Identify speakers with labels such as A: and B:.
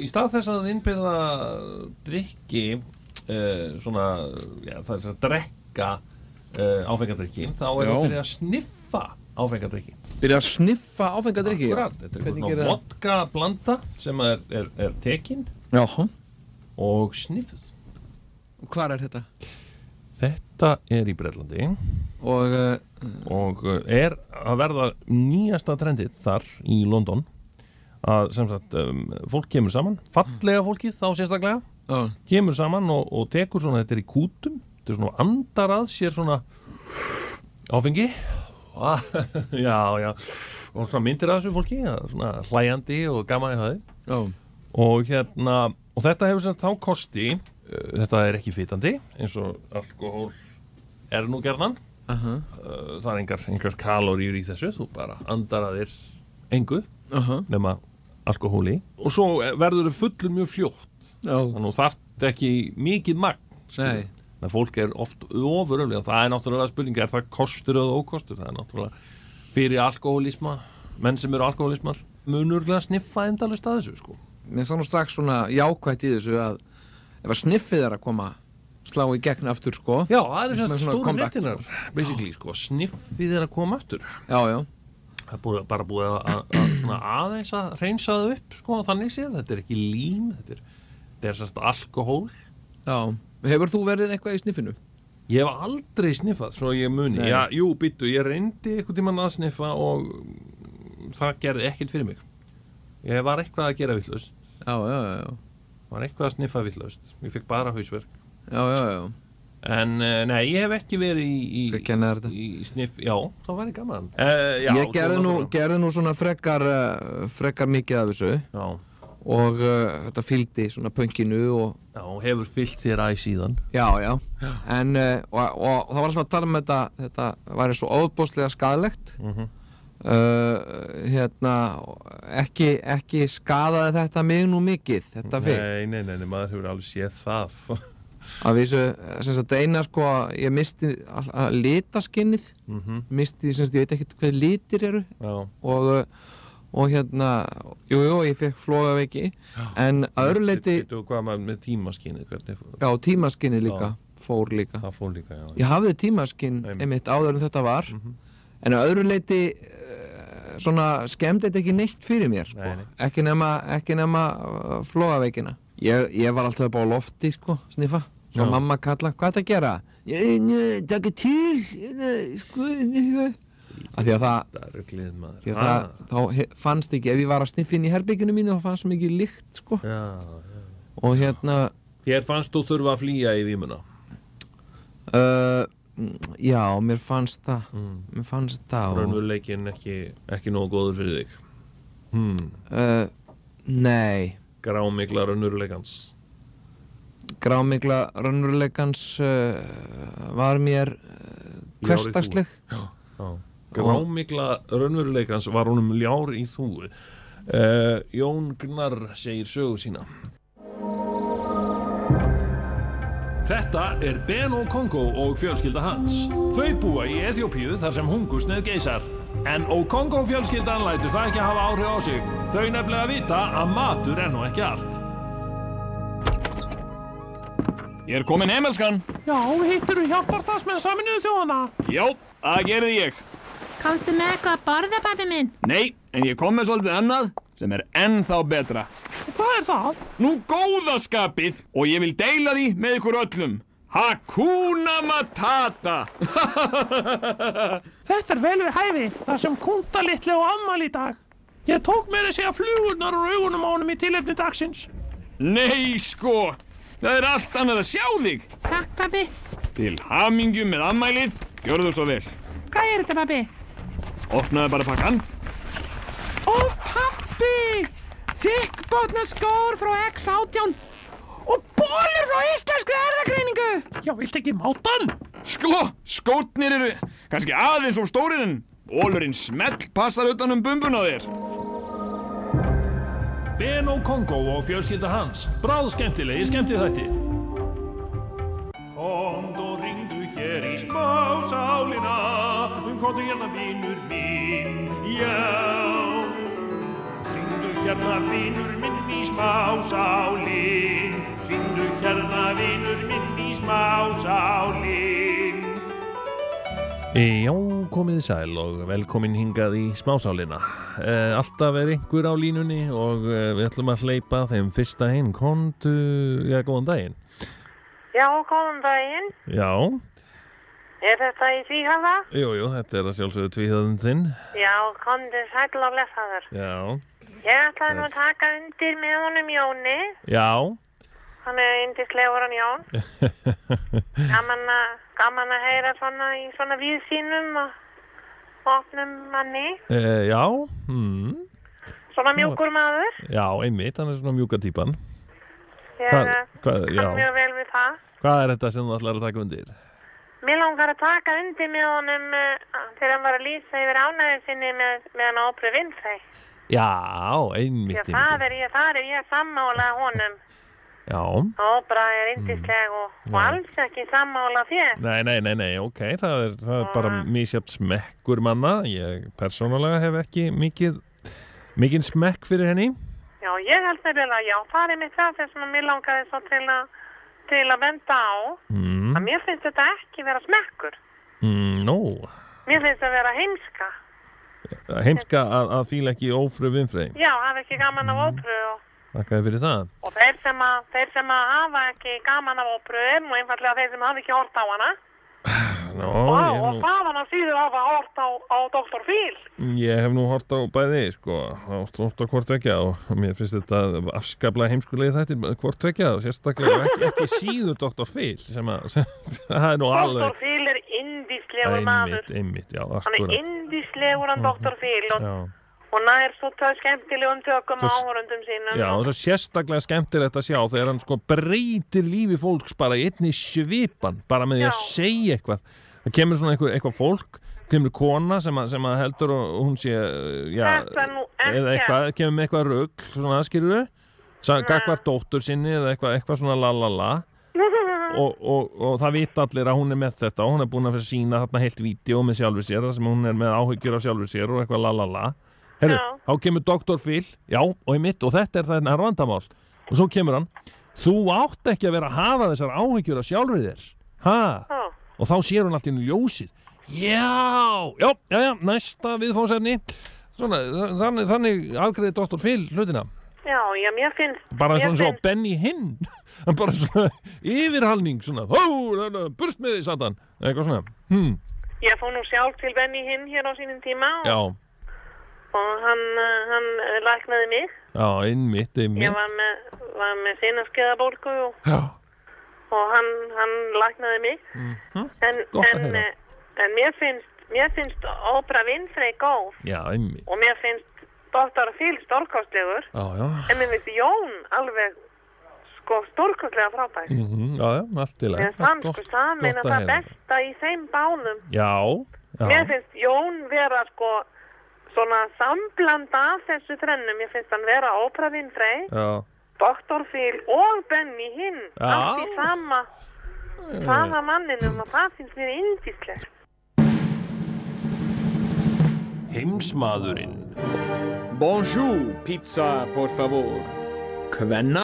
A: í stað þess að innbyrða drykki svona, já, það að drekka áfengadrykki, þá að byrja að sniffa áfengadrykki.
B: Byrja að sniffa áfengadrykki?
A: Akkurat, þetta svona vodka blanda sem er tekin og sniffuð.
B: Og hvar þetta?
A: Þetta í Bretlandi og er að verða nýjasta trendið þar í London að sem sagt fólk kemur saman, fallega fólkið þá sérstaklega kemur saman og tekur svona, þetta í kútum, þetta svona andar að sér svona áfengi já og svona myndir að þessu fólki svona hlæjandi og gaman í hafi og þetta hefur sem þá kosti þetta ekki fitandi eins og alkohól nú gjarnan það engar kaloríur í þessu þú bara andar að þér engu nema alkohóli og svo verður þau fullur mjög fljótt þannig að þú þarft ekki mikið magn en fólk oft ofuröflega og það náttúrulega spurning það kostur eða ókostur það náttúrulega fyrir alkohólisma menn sem eru alkohólismar munurlega sniffa endalaust að þessu sko.
B: Mér sann strax svona jákvætt í þessu að ef að sniffið að koma slá í gegn aftur sko.
A: Já, það svona stóru fréttinar basically sko, sniffið að koma aftur.
B: Já.
A: Það bara búið að svona aðeins að hreinsa það upp sko, þannig séð, þetta ekki lím, þetta svona alkohól.
B: Já, hefur þú verið eitthvað í sniffinu?
A: Ég hef aldrei sniffað, svo ég muni. Já, jú, býttu, ég reyndi einhvern tímann að sniffa og það gerði ekkert fyrir mig. Ég var eitthvað að gera vitlaust.
B: Já.
A: Var eitthvað að sniffa vitlaust. Ég fikk bara hausverk.
B: Já.
A: En nei, ég hef ekki verið í sniff, já, það væri gaman.
B: Ég gerði nú svona frekar mikið af þessu. Já. Og þetta fylgdi svona pönkinu og...
A: Já, hefur fylgt þér síðan.
B: Já. En, og það var alltaf að tala um þetta væri svo ofboðslega skaðlegt. Ekki skaðaði þetta mig nú mikið, þetta fyrr.
A: Nei, maður hefur alveg séð það.
B: Að vísu, sem sagt eina sko, ég misti litaskinnið, misti, sem sagt, ég veit ekkert hvað litir eru. Já. Og jú, ég fekk flogaveiki, en að öðru leyti...
A: Þú hvað maður með tímaskinnið, hvernig?
B: Já, tímaskinnið líka, fór líka.
A: Það fór líka, já.
B: Ég hafði tímaskinn einmitt áður en þetta var, en að öðru leyti svona skemmdi þetta ekki neitt fyrir mér, sko. Nei. Ekki nema flogaveikina. Ég var alltaf bara á lofti, sko, sniffa. Svo mamma kalla, hvað það gera? Takk til, sko, af því að þá fannst ekki, ef ég var að sniffa inn í herberginu mínu þá fannst svo mikið lykt, sko.
A: Já.
B: Og
A: Þér fannst þú þurfa að flýja í vímuna?
B: Já, mér fannst það.
A: Raunveruleikinn ekki nógu góður fyrir þig?
B: Nei.
A: Grámygla raunveruleikans?
B: Grámygla raunveruleikans var mér hversdagsleg.
A: Já. Grámygla raunveruleikans var honum ljár í þúfu. Jón Gnarr segir sögu sína. Þetta Ben og Kongo og fjölskylda hans. Þau búa í Eþíópíu þar sem hungursneyð geisar. En Kongo fjölskyldan lætur það ekki hafa áhrif á sig. Þau nefnilega vita að matur nú ekki allt.
C: Ég komin heim, elskan.
D: Já, hittirðu hjálparstarfsmenn Sameinuðu þjóðanna?
C: Já, það gerði ég.
E: Komstu með eitthvað að borða, pabbi minn?
C: Nei, en ég kom með svolítið annað sem ennþá betra.
D: Hvað það?
C: Nú góðaskapið og ég vil deila því með ykkur öllum. Hakuna Matata!
D: Þetta vel við hæfi, þar sem Kunta litli á afmæli í dag. Ég tók meira að segja flugurnar úr augunum á honum í tilefni dagsins.
C: Nei, sko. Það allt annað að sjá þig.
E: Takk, pabbi.
C: Til hamingju með afmælið. Gjörðu svo vel.
E: Hvað þetta, pabbi?
C: Opnaðu bara pakkan.
D: Ó, pabbi! Þykkbotna skór frá X18 og bólur frá Íslenskri erfðagreiningu. Já, viltu ekki mátan?
C: Sko, skórnir eru kannski aðeins og stórir en bólurinn smell passar utan bumbun á þér.
A: Ben og Kongo og fjölskylda hans. Bráðskemmtilegi skemmtiþættir. Komdu og ringdu hér í smásálina. Komdu hérna vinur minn, já. Ringdu
F: hérna vinur minn í smásálin, hringdu hérna vinur minn í smásálin.
A: Já, komið sæl og velkomin hingað í smásálina. Alltaf einhver á línunni og við ætlum að hleypa þeim fyrsta inn. Komdu, já, góðan daginn.
G: Já, góðan daginn.
A: Já.
G: Þetta í tvíhöfða?
A: Jú, þetta að sjálfsögðu tvíhöfðin þinn.
G: Já, komdu sæll og blessaður.
A: Já.
G: Ég ætlaði nú að taka undir með honum Jóni.
A: Já.
G: Hann yndislegur hann Jón. Gaman að heyra svona í svona víðsýnum og opnum manni.
A: Já.
G: Svona mjúkur maður.
A: Já, einmitt, hann svona mjúka típan.
G: Ég kann mjög vel við það.
A: Hvað þetta sem þú ætlar að taka undir?
G: Mér langar að taka undir með honum þegar hann var að lýsa yfir ánægju sinni með hann Ópru Winfrey.
A: Já, einmitt.
G: Það er ég sammála honum.
A: Já.
G: Ópra yndisleg og alls ekki sammála þér.
A: Nei, ok, það er bara misjafn smekkur manna. Ég persónulega hef ekki mikinn smekk fyrir henni.
G: Já, ég held nefnilega, já, það er mitt það sem mér langaði svo til að benda á. Að mér finnst þetta ekki vera smekkur. Mér finnst þetta vera heimska.
A: Heimska að fíla ekki Ófru Winfrey? Já,
G: hafa ekki gaman af Ópru og...
A: Þakkaði fyrir það.
G: Og þeir sem hafa ekki gaman af Ópru er nú einfaldlega þeir sem hafa ekki hort á hana. Og þaðan að síður hafa hort á Dr. Phil.
A: Ég hef nú hort á bæði, hort á hvort tveggja og mér finnst þetta afskaplega heimskulegið þættir hvort tveggja og sérstaklega ekki síður Dr. Phil sem það er nú alveg...
G: Dr. Phil er yndislegur maður.
A: Einmitt, já, akkurat.
G: Hann er yndislegur hann Dr. Phil og nær svo skemmtilegum tökum á áhorfendum sínum.
A: Já, og svo sérstaklega skemmtilegt að sjá þegar hann breytir lífi fólks bara í einni svipan, bara með því að segja eitthvað. Það kemur svona eitthvað fólk, kemur kona sem að heldur og hún sé, eða eitthvað, kemur með eitthvað rugl, svona skilurðu, gagnvart dóttur sinni eða eitthvað svona lalala. Og það vita allir að hún er með þetta og hún er búin að fyrir sína þarna heilt vídeó með sjálfur sér, þar sem hún er með áhyggjur af sjálfur sér og eitthvað lalala. Herru, þá kemur Dr. Phil, já, og þetta er það vandamál. Og svo kemur hann, þú átt ekki að vera að hafa þessar áhyggjur af sjálfur þér. Og þá sér hún allt í ljósið. Já, næsta viðfáðsefni. Svona, þannig afgreiði Dr. Phil hlutina.
G: Já, mér finnst...
A: Bara svona svo Benny Hinn. Bara svona yfirhalning, svona, burt með því, satan. Eitthvað svona.
G: Ég fór nú sjálf til Benny Hinn hér á sínum tíma.
A: Já.
G: Og hann læknaði mig.
A: Já, einmitt.
G: Ég var með sinnaskeiðabólgu og hann læknaði mig. En mér finnst Ópra Winfrey góð. Já, einmitt. Og mér finnst Dr. Phil stórkostlegur. Já. En mér finnst Jón alveg stórkostlega frábær.
A: Já, allt í lagi.
G: Mér fannst samin að það besta í þeim bánum.
A: Já.
G: Mér finnst Jón vera svona samblanda af þessu þrennum. Mér finnst hann vera Ópra Winfrey, Dr. Phil og Benny Hinn. Allt í sama manninum og það finnst mér yndislegt.
A: Heimsmaðurinn.
C: Bonjour, pizza, por favor. Kvenna?